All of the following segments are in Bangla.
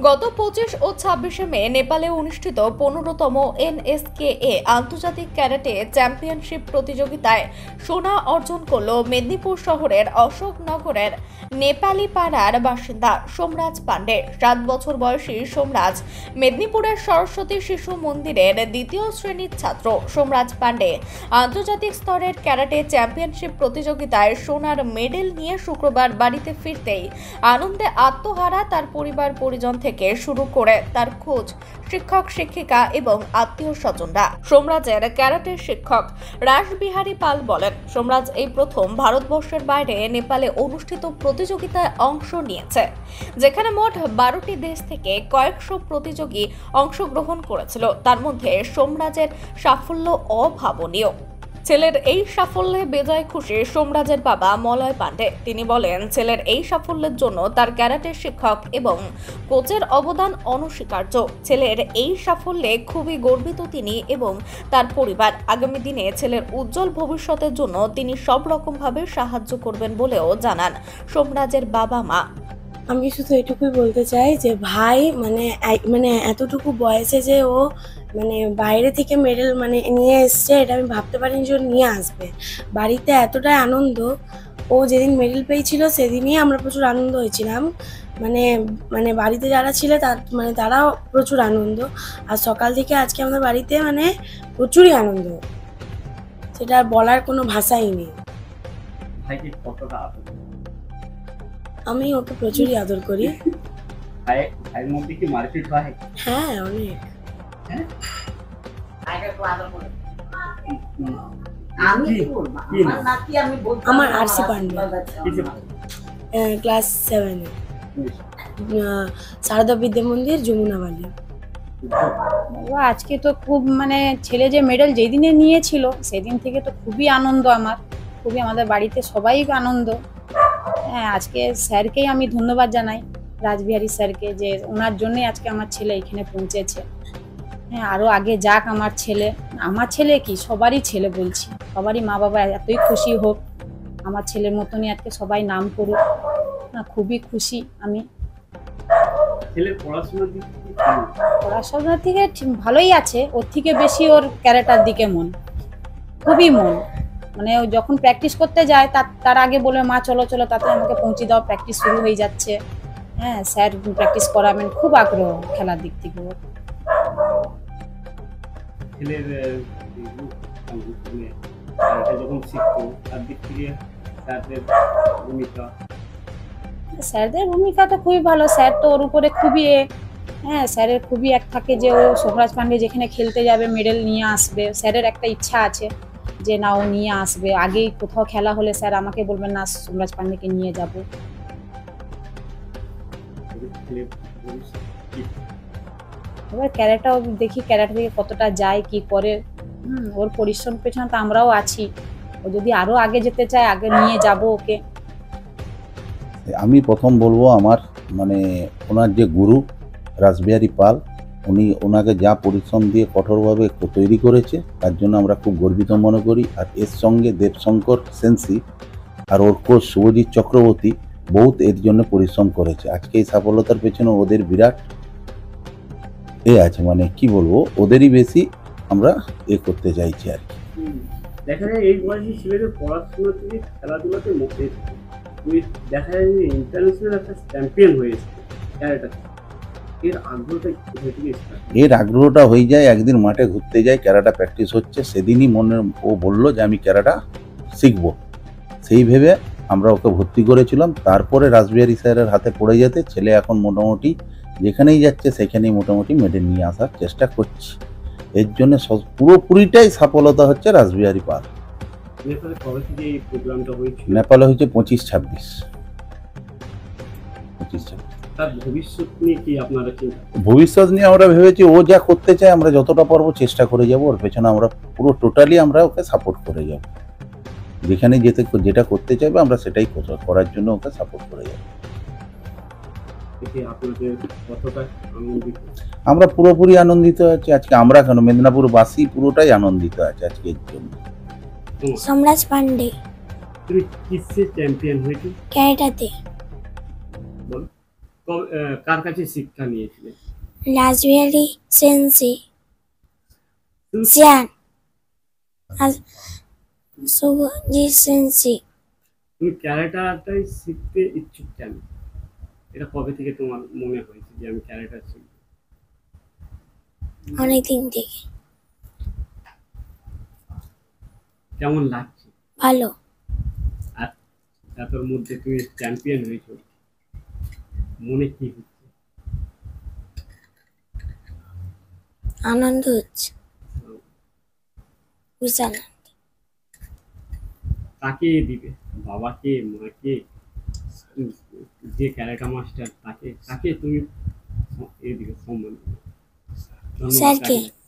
গত 25 ও 26 মে নেপালে অনুষ্ঠিত 15তম NSKA আন্তর্জাতিক ক্যারাটে চ্যাম্পিয়নশিপ প্রতিযোগিতায় সোনা অর্জন করল মেদিনীপুর শহরের অশোকনগরের নেপালি পাড়ার বাসিন্দা সোমরাজ পান্ডে। 7 বছর বয়সী সোমরাজ মেদিনীপুরের সরস্বতী শিশু মন্দিরের 2য় শ্রেণীর ছাত্র। সোমরাজ পান্ডে আন্তর্জাতিক স্তরের ক্যারাটে চ্যাম্পিয়নশিপ প্রতিযোগিতায় সোনার মেডেল নিয়ে শুক্রবার বাড়িতে ফিরতেই আনন্দে আত্মহারা তার পরিবার পরিজন থেকে শুরু করে তার কোচ, শিক্ষক শিক্ষিকা এবং আত্মীয় স্বজনরা। সোমরাজের ক্যারাটে শিক্ষক রাসবিহারী পাল বলেন, সোমরাজ এই প্রথম ভারতবর্ষের বাইরে নেপালে অনুষ্ঠিত প্রতিযোগিতায় অংশ নিয়েছে, যেখানে মোট 12টি দেশ থেকে কয়েকশো প্রতিযোগী অংশগ্রহণ করেছিল। তার মধ্যে সোমরাজের সাফল্য অভাবনীয়। ছেলের এই সাফল্যে বেজায় খুশি সোমরাজের বাবা মলয় পান্ডে। তিনি বলেন, ছেলের এই সাফল্যের জন্য তার ক্যারাটে শিক্ষক এবং কোচের অবদান অনস্বীকার্য। ছেলের এই সাফল্যে খুবই গর্বিত তিনি এবং তার পরিবার। আগামী দিনে ছেলের উজ্জ্বল ভবিষ্যতের জন্য তিনি সব রকমভাবে সাহায্য করবেন বলেও জানান সোমরাজের বাবা মা। আমি শুধু এটুকুই বলতে চাই যে ভাই মানে এতটুকু বয়সে যে ও মানে বাইরে থেকে মেডেল নিয়ে এসছে, এটা আমি ভাবতে পারিনি যে ও নিয়ে আসবে। বাড়িতে এতটাই আনন্দ, ও যেদিন মেডেল পেয়েছিল সেদিনই আমরা প্রচুর আনন্দ হয়েছিলাম। মানে বাড়িতে যারা ছিল তারাও প্রচুর আনন্দ। আর সকাল থেকে আজকে আমাদের বাড়িতে প্রচুরই আনন্দ, সেটা বলার কোনো ভাষাই নেই। আমি ওকে প্রচুরই আদর করি। হ্যাঁ, অনেক। আমার আরসি পান্ডে, ক্লাস 7 সারদা বিদ্যা মন্দির, যমুনাবালি। আজকে তো খুব ছেলে যে মেডেল যেদিনে নিয়েছিল সেদিন থেকে তো খুবই আনন্দ, খুবই আমাদের বাড়িতে সবাই আনন্দ। হ্যাঁ, আজকে স্যারকেই আমি ধন্যবাদ জানাই, রাসবিহারী স্যারকে, যে ওনার জন্যই আজকে আমার ছেলে এখানে পৌঁছেছে। হ্যাঁ, আরো আগে যাক আমার ছেলে কি সবারই ছেলে বলছি, সবারই মা বাবা এতই খুশি হোক, আমার ছেলের মতনই আজকে সবাই নাম করুক। খুবই খুশি আমি। পড়াশোনার থেকে ভালোই আছে, ওর থেকে বেশি ওর ক্যারেটার দিকে খুবই মন। ও যখন প্র্যাকটিস করতে যায় তার আগে বলে, মা চলো চলো তাতে আমাকে পৌঁছে দাও, প্র্যাকটিস শুরু হয়ে যাচ্ছে। হ্যাঁ, স্যার প্র্যাকটিস করাবেন, খুব আগ্রহ খেলার দিক থেকে। স্যারদের ভূমিকা তো খুবই ভালো। স্যার তো ওর উপরে খুবই হ্যাঁ, স্যারের খুবই থাকে যে ও সোমরাজ পান্ডে যেখানে খেলতে যাবে মেডেল নিয়ে আসবে। স্যারের একটা ইচ্ছা আছে যে না, ও নিয়ে আসবে। আগেই কোথাও খেলা হলে স্যার আমাকে বলবেন, না সোমরাজ পান্ডেকে নিয়ে যাব। এবার ক্যারাটাও দেখি, ক্যারাটা থেকে কতটা যায়, কি করে। ওর পরিশ্রম পেছনে তো আমরাও আছি। ও যদি আরো আগে যেতে চায়, আগে নিয়ে যাব ওকে। আমি প্রথম বলবো আমার ওনার যে গুরু রাসবিহারী পাল, ওনাকে যা পরিশ্রম দিয়ে কঠোরভাবে তৈরি করেছে, তার জন্য আমরা খুব গর্বিত মনে করি। আর এর সঙ্গে দেবশঙ্কর সেনসি আর ওর কোচ শুভজিৎ চক্রবর্তী বহুত এর জন্য পরিশ্রম করেছে। আজকে এই সফলতার পেছনে ওদের বিরাট আছে, কি বলবো, ওদেরই বেশি আমরা করতে চাইছি আর কি। দেখা যায় এই বয়সী ছেলেদের পড়াশোনা থেকে খেলাধুলাতে দেখা যায় যে ইন্টারন্যাশনাল একটা চ্যাম্পিয়ন হয়েছে ক্যারাটে। এর আগ্রহটা হয়ে যায় একদিন মাঠে ঘুরতে যায়, ক্যারাটা প্র্যাকটিস হচ্ছে, সেদিনই ও বললো যে আমি ক্যারাটা শিখবো। সেই ভেবে আমরা ওকে ভর্তি করেছিলাম। তারপরে রাসবিহারী স্যারের হাতে পড়ে যেতে ছেলে এখন মোটামুটি যেখানেই যাচ্ছে সেখানেই মোটামুটি মেডেল নিয়ে আসার চেষ্টা করছে। এর জন্য পুরোপুরিটাই সফলতা হচ্ছে রাসবিহারী পাল। নেপালে হয়েছে 25-26। ভবিষ্যৎ নিয়ে আমরা ভেবেছি ও যা করতে চায় আমরা যতটা পারবো চেষ্টা করে যাব, ওর পেছনে আমরা পুরো টোটালি আমরা ওকে সাপোর্ট করে যাব। যেখানে যেটা করতে চাইবে আমরা সেটাই করার জন্য ওকে সাপোর্ট করে যাব। আমরা পুরোপুরি আনন্দিত আছি আজকে। আমরা কেন, মেদিনীপুরবাসী পুরোটাই আনন্দিত আছে আজকে এর জন্য। সোমরাজ পান্ডে। তুমি কিসে চ্যাম্পিয়ন হয়েছো? ক্যারাটেতে। কার কাছে শিক্ষা নিয়েছিলে? রাসবিহারী সেন্সি জিয়ান আর শুভজিৎ সেন্সি। তুমি ক্যারেক্টারটাই শিখতে ইচ্ছুক কেন? এটা কবে থেকে তোমার মনে হয়েছে যে আমি ক্যারেক্টার শিখব? অনেকদিন থেকে। কেমন লাগছে? ভালো। আর এতর মধ্যে তুমি চ্যাম্পিয়ন হয়েছো, মনে কি হচ্ছে? আনন্দ হচ্ছে বিশাল। কাকে দিবে? বাবাকে, মাকে, যে ক্যারেক্টার মাস্টার তাকে, তাকে তুমি দিবে সম্মান দিবে? ধন্যবাদ স্যারকে। কাকে?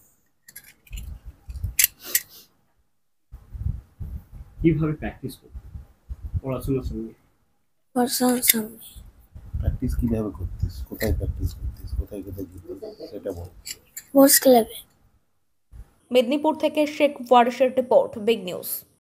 কিভাবে প্র্যাকটিস করতে পড়াশোনার সঙ্গে? বর্ষার সঙ্গে। প্র্যাকটিস কীভাবে করতিস, কোথায় প্র্যাকটিস করতিস, কোথায় কোথায় যেতিস সেটা বল। স্পোর্টস ক্লাবে। মেদিনীপুর থেকে শেখ ওয়ারিশের রিপোর্ট, বিগ নিউজ।